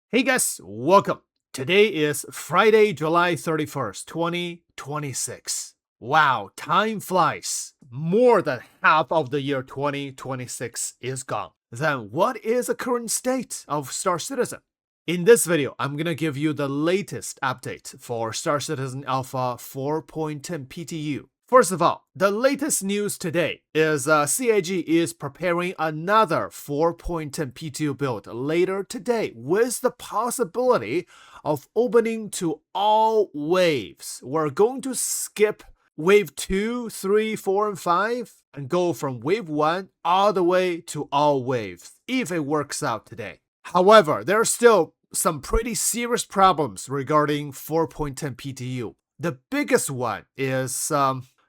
Hey guys, welcome. Today is Friday, July 31st, 2026. Wow, time flies. More than half of the year 2026 is gone. Then what is the current state of Star Citizen? In this video, I'm gonna give you the latest update for Star Citizen Alpha 4.10 PTU. First of all, the latest news today is CIG is preparing another 4.10 PTU build later today with the possibility of opening to all waves. We're going to skip wave 2, 3, 4, and 5 and go from wave 1 all the way to all waves if it works out today. However, there are still some pretty serious problems regarding 4.10 PTU. The biggest one is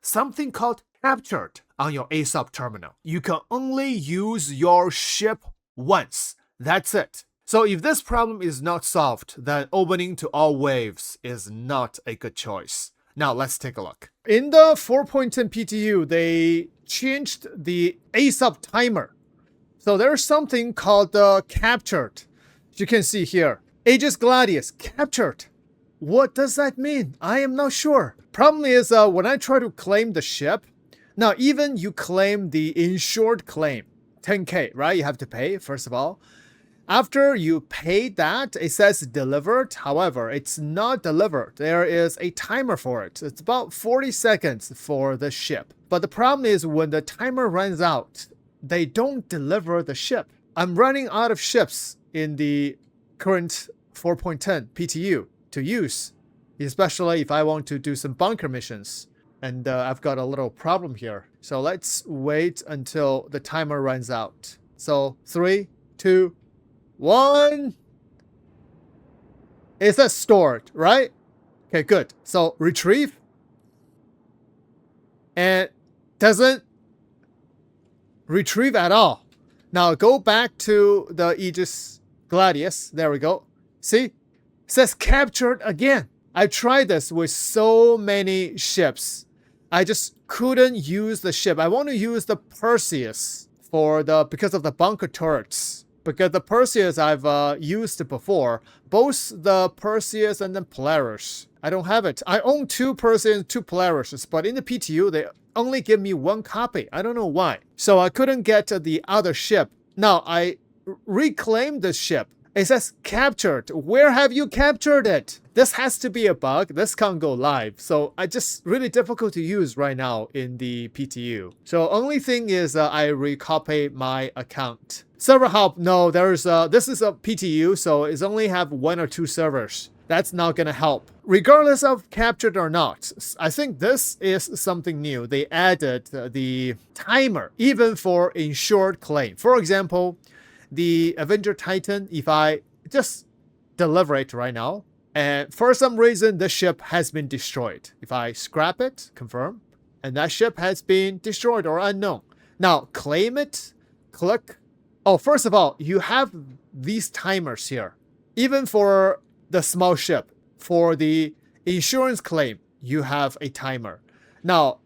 something called captured on your ASOP terminal. You can only use your ship once. That's it. So if this problem is not solved, then opening to all waves is not a good choice. Now let's take a look. In the 4.10 PTU, they changed the ASOP timer. So there's something called captured. You can see here, Aegis Gladius captured. What does that mean? I am not sure. Problem is when I try to claim the ship, now even you claim the insured claim, 10K, right? You have to pay, first of all. After you pay that, it says delivered. However, it's not delivered. There is a timer for it. It's about 40 seconds for the ship. But the problem is when the timer runs out, they don't deliver the ship. I'm running out of ships in the current 4.10 PTU to use, especially if I want to do some bunker missions. And I've got a little problem here. So let's wait until the timer runs out. So 3, 2, 1. It says stored, right? Okay, good. So retrieve. And doesn't retrieve at all. Now go back to the Aegis Gladius. There we go. See? It says captured again. I tried this with so many ships. I just couldn't use the ship. I want to use the Perseus because of the bunker turrets. Because the Perseus I've used before, both the Perseus and the Polaris. I don't have it. I own 2 Perseus and 2 Polarises, but in the PTU they only give me 1 copy. I don't know why. So I couldn't get the other ship. Now I reclaimed the ship. It says captured. Where have you captured it? This has to be a bug. This can't go live. So I just really difficult to use right now in the PTU. So only thing is I recopy my account. Server help. No, this is a PTU, so it's only have 1 or 2 servers. That's not gonna help. Regardless of captured or not, I think this is something new. They added the timer even for insured claim. For example, the Avenger Titan, if I just deliver it right now, and for some reason the ship has been destroyed. If I scrap it, confirm, and that ship has been destroyed or unknown. Now claim it, click. Oh, first of all, you have these timers here. Even for the small ship, for the insurance claim, you have a timer. Now,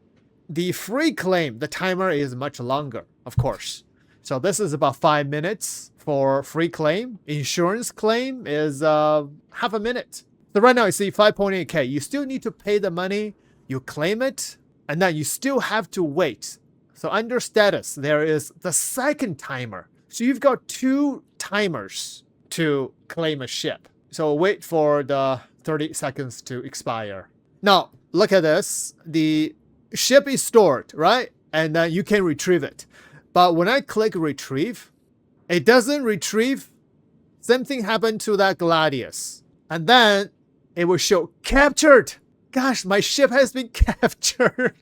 the free claim, the timer is much longer, of course. So this is about 5 minutes for free claim. Insurance claim is half a minute. So right now you see 5.8K. You still need to pay the money. You claim it, and then you still have to wait. So under status, there is the second timer. So you've got 2 timers to claim a ship. So wait for the 30 seconds to expire. Now, look at this. The ship is stored, right? And then you can retrieve it. But when I click retrieve, it doesn't retrieve. Same thing happened to that Gladius. And then it will show captured. Gosh, my ship has been captured.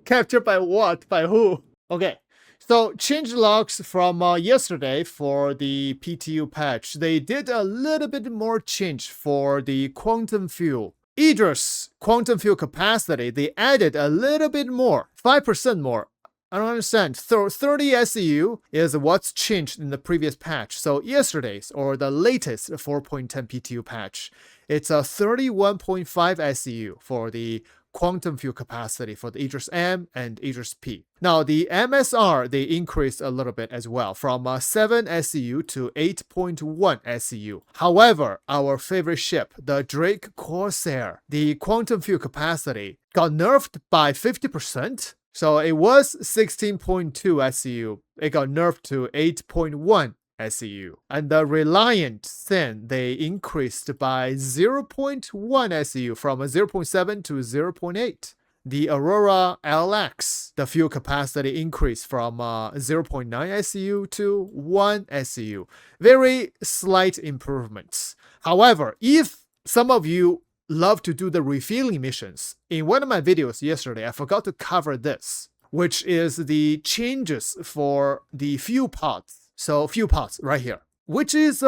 Captured by what? By who? Okay. So change logs from yesterday for the PTU patch. They did a little bit more change for the quantum fuel. Idris quantum fuel capacity, they added a little bit more, 5% more. I don't understand. So 30 SEU is what's changed in the previous patch. So yesterday's or the latest 4.10 PTU patch, it's a 31.5 SEU for the quantum fuel capacity for the Aegis M and Aegis P. Now, the MSR, they increased a little bit as well, from 7 SEU to 8.1 SEU. However, our favorite ship, the Drake Corsair, the quantum fuel capacity got nerfed by 50%. So it was 16.2 SEU. It got nerfed to 8.1 SEU. And the Reliant Sin, they increased by 0.1 SEU from 0.7 to 0.8. The Aurora LX, the fuel capacity increased from 0.9 SEU to 1 SEU. Very slight improvements. However, if some of you love to do the refueling missions, in one of my videos yesterday, I forgot to cover this, which is the changes for the fuel pods. So fuel pods right here, which is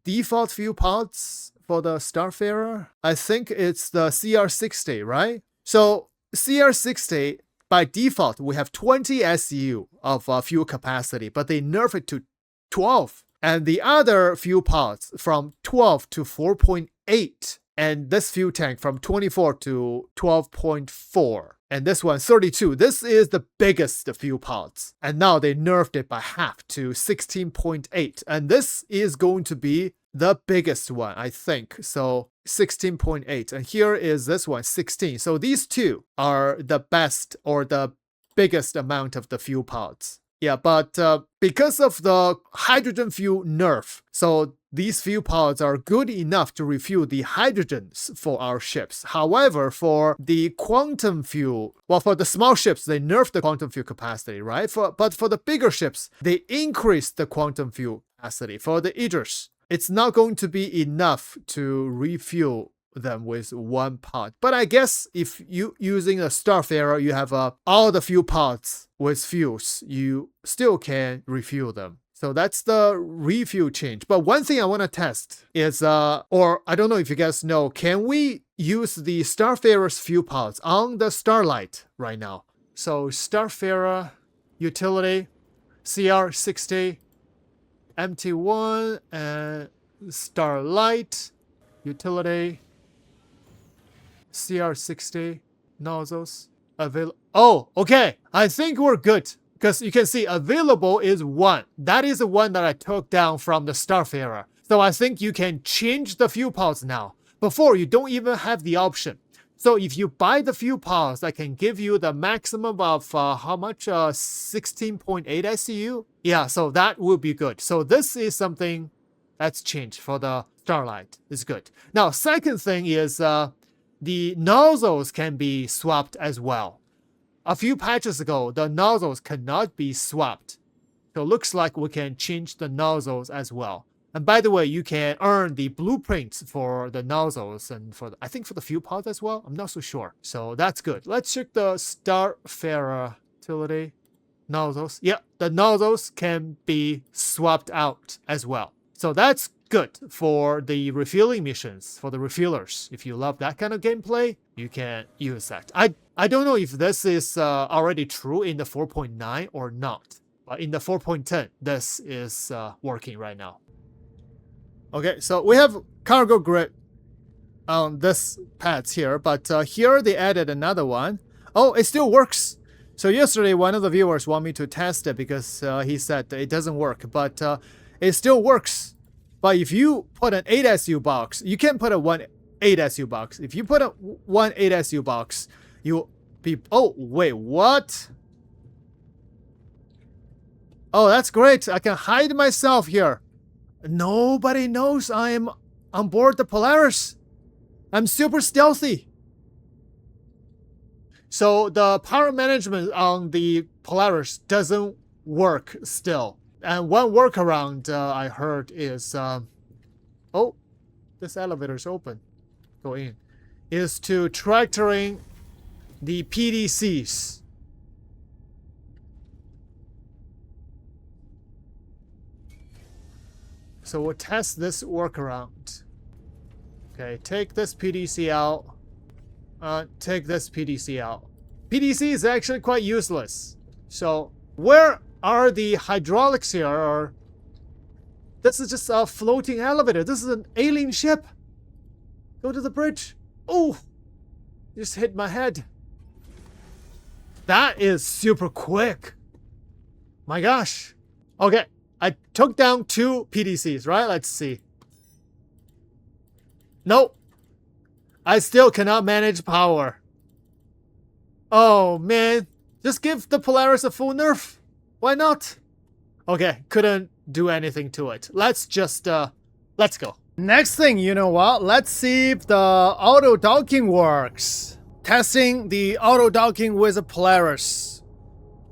default fuel pods for the Starfarer. I think it's the CR60, right? So CR60, by default, we have 20 SEU of fuel capacity, but they nerf it to 12. And the other fuel pods from 12 to 4.8. And this fuel tank from 24 to 12.4. And this one, 32. This is the biggest fuel pods. And now they nerfed it by half to 16.8. And this is going to be the biggest one, I think. So 16.8. And here is this one, 16. So these two are the best or the biggest amount of the fuel pods. Yeah, but because of the hydrogen fuel nerf, so these fuel pods are good enough to refuel the hydrogens for our ships. However, for the quantum fuel, well, for the small ships, they nerfed the quantum fuel capacity, right? But for the bigger ships, they increased the quantum fuel capacity. For the Aegis, it's not going to be enough to refuel them with one pod. But I guess if you using a Starfarer, you have all the fuel pods with fuels, you still can refuel them. So that's the refuel change. But one thing I want to test is, or I don't know if you guys know, can we use the Starfarer's fuel pods on the Starlight right now? So Starfarer, utility, CR60, MT1, and Starlight, utility, CR60, nozzles, available. Oh, okay. I think we're good. Because you can see available is 1. That is the one that I took down from the Starfarer. So I think you can change the fuel pods now. Before, you don't even have the option. So if you buy the fuel pods, I can give you the maximum of how much? 16.8 SEU? Yeah, so that will be good. So this is something that's changed for the Starlight. It's good. Now, second thing is the nozzles can be swapped as well. A few patches ago, the nozzles cannot be swapped. So it looks like we can change the nozzles as well. And by the way, you can earn the blueprints for the nozzles and for I think for the fuel pods as well. I'm not so sure. So that's good. Let's check the Starfarer utility nozzles. Yeah, the nozzles can be swapped out as well. So that's good for the refueling missions, for the refuelers. If you love that kind of gameplay, you can use that. I don't know if this is already true in the 4.9 or not. But in the 4.10, this is working right now. Okay, so we have cargo grid on this pads here, but here they added another one. Oh, it still works. So yesterday, one of the viewers wanted me to test it because he said it doesn't work, but it still works. But if you put an 8 SU box, you can put a 8 SU box. If you put a 8 SU box, you'll be... Oh, wait, what? Oh, that's great. I can hide myself here. Nobody knows I am on board the Polaris. I'm super stealthy. So the power management on the Polaris doesn't work still. And one workaround I heard is, oh, this elevator's open. Go in. Is to tractoring the PDCs. So we'll test this workaround. Okay, take this PDC out. Take this PDC out. PDC is actually quite useless. So where are the hydraulics here? Or this is just a floating elevator. This is an alien ship. Go to the bridge. Oh, just hit my head. That is super quick. My gosh. Okay, I took down 2 PDCs, right? Let's see. Nope. I still cannot manage power. Oh, man. Just give the Polaris a full nerf. Why not? Okay, couldn't do anything to it. Let's just, let's go. Next thing, you know what? Let's see if the auto-docking works. Testing the auto-docking with a Polaris.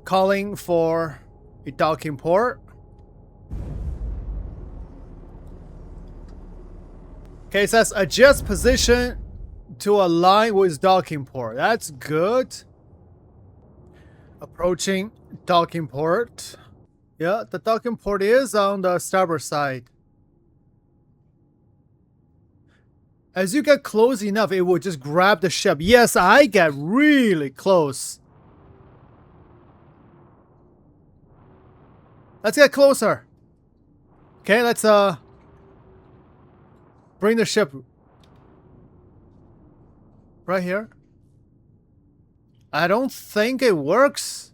Calling for a docking port. Okay, it says adjust position to align with docking port. That's good. Approaching docking port. Yeah, the docking port is on the starboard side. As you get close enough, it will just grab the ship. Yes, I get really close. Let's get closer. Okay, let's bring the ship right here. I don't think it works.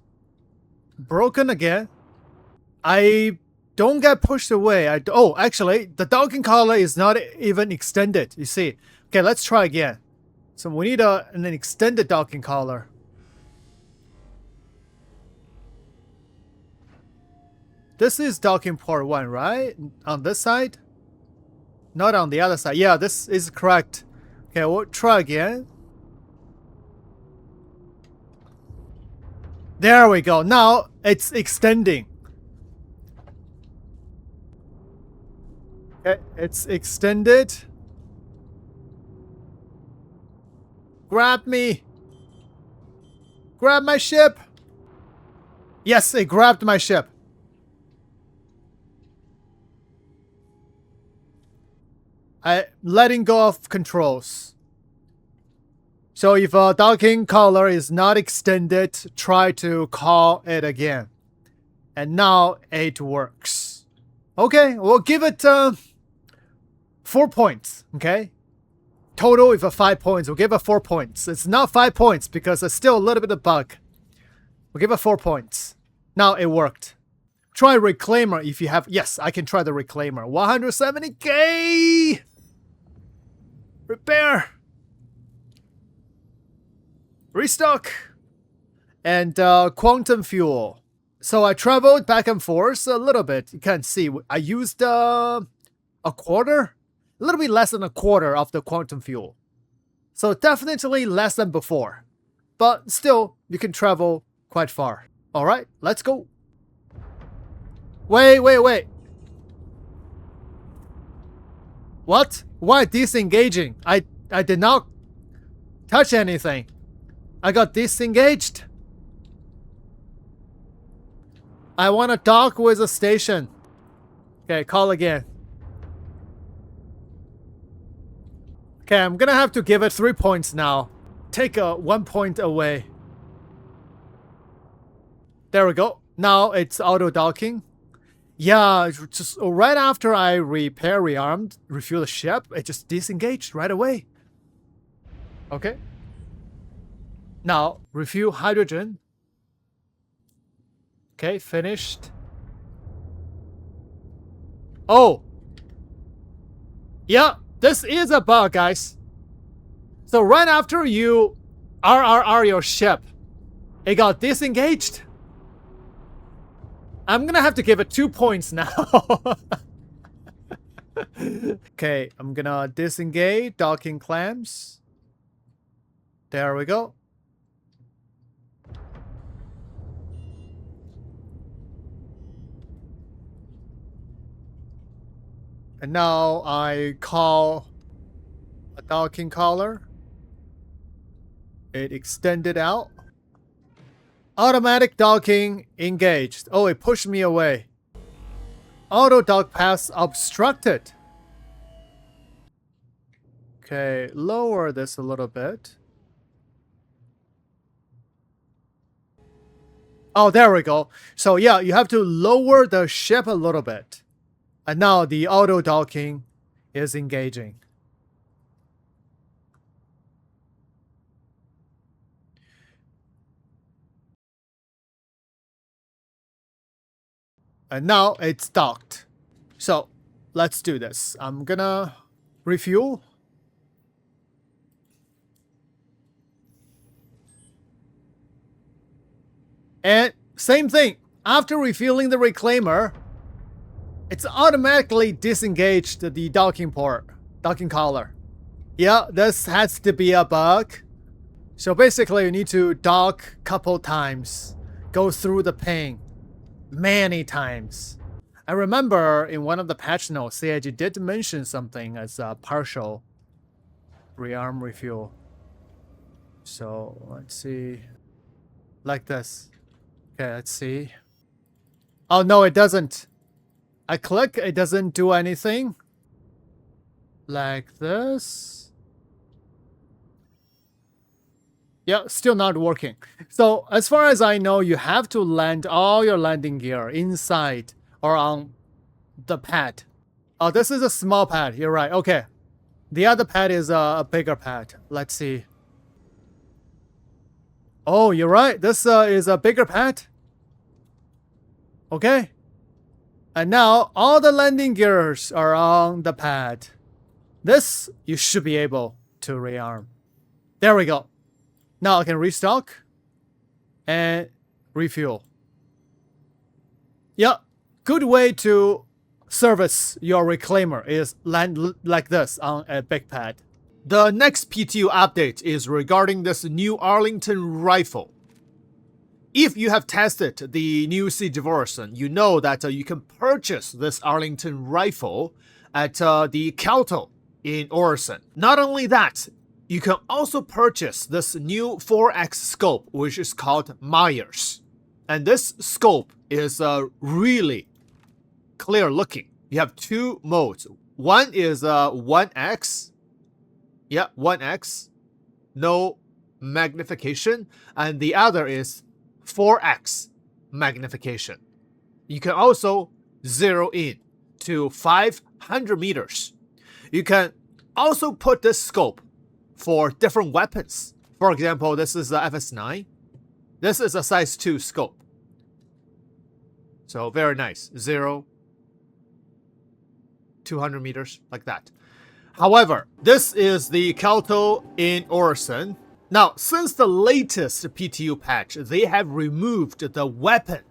Broken again. I don't get pushed away. Oh, actually, the docking collar is not even extended. You see. Okay, let's try again. So we need an extended docking collar. This is docking port 1, right? On this side? Not on the other side. Yeah, this is correct. Okay, we'll try again. There we go. Now it's extending. Okay, it's extended. Grab me. Grab my ship. Yes, it grabbed my ship. I'm letting go of controls. So if a docking collar is not extended, try to call it again. And now it works. Okay, we'll give it 4 points, okay? Total if 5 points, we'll give it 4 points. It's not 5 points because it's still a little bit of bug. We'll give it 4 points. Now it worked. Try Reclaimer if you have... Yes, I can try the Reclaimer. 170k! Repair! Restock! And quantum fuel. So I traveled back and forth a little bit. You can see I used a quarter? A little bit less than a quarter of the quantum fuel. So definitely less than before. But still, you can travel quite far. Alright, let's go. Wait. What? Why disengaging? I did not touch anything. I got disengaged. I want to dock with a station. Okay, call again. Okay, I'm gonna have to give it 3 points now. Take 1 point away. There we go. Now it's auto docking. Yeah, just right after I rearmed, refuel the ship, it just disengaged right away. Okay. Now, refuel hydrogen. Okay, finished. Oh! Yeah, this is a bug, guys. So right after you RRR your ship, it got disengaged. I'm gonna have to give it 2 points now. Okay, I'm gonna disengage docking clamps. There we go. And now I call a docking collar. It extended out. Automatic docking engaged. Oh, it pushed me away. Auto dock path obstructed. Okay, lower this a little bit. Oh, there we go. So yeah, you have to lower the ship a little bit. And now the auto docking is engaging. And now it's docked. So let's do this. I'm gonna refuel. And same thing. After refueling the reclaimer, it's automatically disengaged the docking port, docking collar. Yeah, this has to be a bug. So basically you need to dock a couple times, go through the pain many times. I remember in one of the patch notes, CIG did mention something as a partial rearm refuel. So let's see, like this. Okay, let's see. Oh no, it doesn't. I click, it doesn't do anything. Like this. Yeah, still not working. So as far as I know, you have to land all your landing gear inside or on the pad. Oh, this is a small pad. You're right. Okay. The other pad is a bigger pad. Let's see. Oh, you're right. This is a bigger pad. Okay. And now all the landing gears are on the pad. This you should be able to rearm. There we go. Now I can restock and refuel. Yeah, good way to service your reclaimer is land like this on a big pad. The next PTU update is regarding this new Arlington rifle. If you have tested the new Siege version, you know that you can purchase this Arlington rifle at the Kelto in Orison. Not only that, you can also purchase this new 4x scope, which is called Myers. And this scope is really clear looking. You have two modes. One is 1x. Yeah, 1x. No magnification. And the other is 4x magnification. You can also zero in to 500 meters. You can also put this scope for different weapons. For example, this is the FS9. This is a size 2 scope. So very nice. 200 meters, like that. However, this is the Kelto in Orison. Now, since the latest PTU patch, they have removed the weapon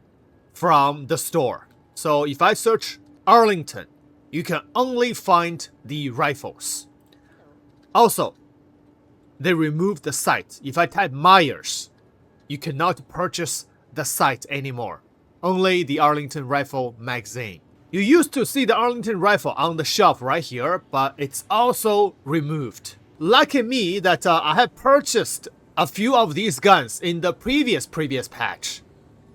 from the store. So if I search Arlington, you can only find the rifles. Also, they removed the sight. If I type Myers, you cannot purchase the sight anymore. Only the Arlington rifle magazine. You used to see the Arlington rifle on the shelf right here, but it's also removed. Lucky me that I have purchased a few of these guns in the previous patch.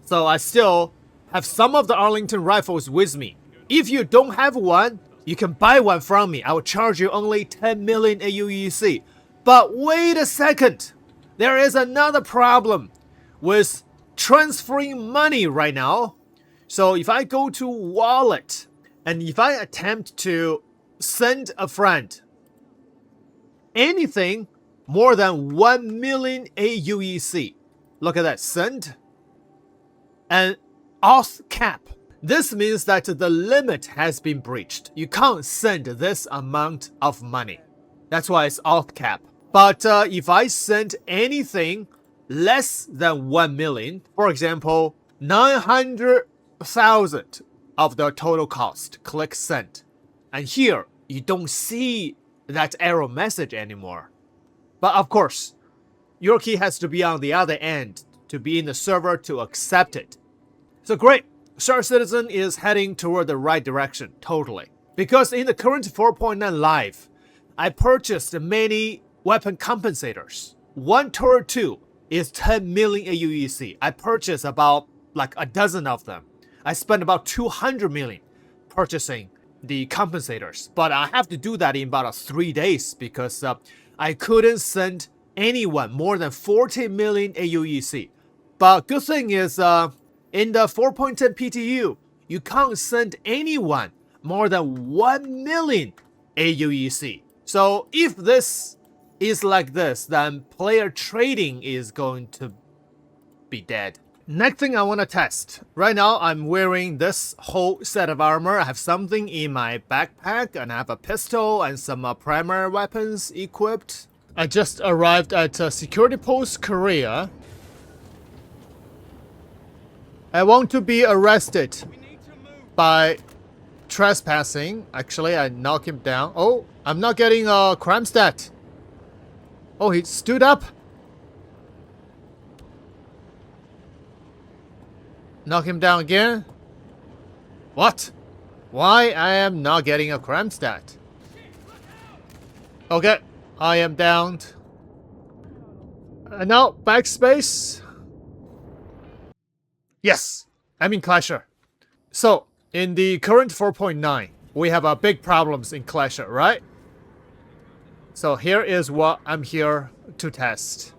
So I still have some of the Arlington rifles with me. If you don't have one, you can buy one from me. I will charge you only 10 million AUEC. But wait a second, there is another problem with transferring money right now. So if I go to wallet and if I attempt to send a friend anything more than 1 million AUEC, look at that, send, and auth cap. This means that the limit has been breached. You can't send this amount of money. That's why it's auth cap. But if I send anything less than 1 million, for example, 900,000 of the total cost, click send. And here, you don't see that error message anymore. But of course, your key has to be on the other end to be in the server to accept it. So great, Star Citizen is heading toward the right direction, totally. Because in the current 4.9 live, I purchased many weapon compensators. One Turret 2 is 10 million AUEC. I purchased about like a dozen of them. I spent about 200 million purchasing the compensators. But I have to do that in about 3 days because I couldn't send anyone more than 40 million AUEC. But good thing is in the 4.10 PTU, you can't send anyone more than 1 million AUEC. So if this is like this, then player trading is going to be dead. next thing I want to test. Right now, I'm wearing this whole set of armor. I have something in my backpack, and I have a pistol and some primary weapons equipped. I just arrived at Security Post Korea. I want to be arrested by trespassing. Actually, I knock him down. Oh, I'm not getting a crime stat. Oh, he stood up. Knock him down again. What? Why I am not getting a crime stat? Okay, I am downed. And now backspace. Yes, I'm in Klescher. So in the current 4.9, we have big problems in Klescher, right? So here is what I'm here to test.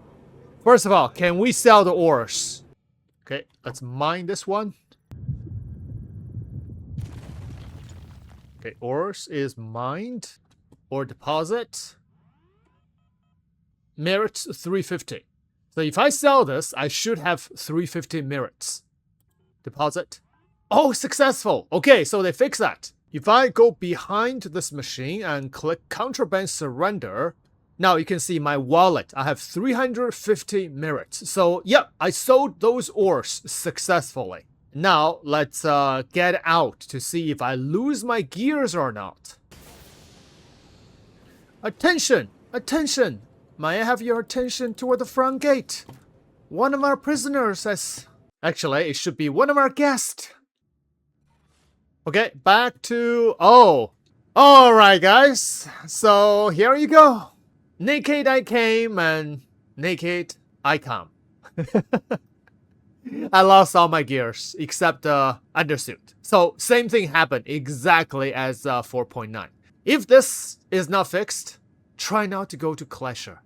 First of all, can we sell the ores? Okay, let's mine this one. Okay, ores is mined. Ore deposit. Merits 350. So if I sell this, I should have 350 merits. Deposit. Oh, successful. Okay, so they fix that. If I go behind this machine and click contraband surrender, now you can see my wallet. I have 350 merits. So yep, I sold those ores successfully. Now let's get out to see if I lose my gears or not. Attention! Attention! May I have your attention toward the front gate? One of our prisoners has... Actually, it should be one of our guests. Okay, back to... Oh! Alright guys, so here you go. Naked I came and naked I come. I lost all my gears except the undersuit. So same thing happened exactly as 4.9. If this is not fixed, try not to go to Klescher.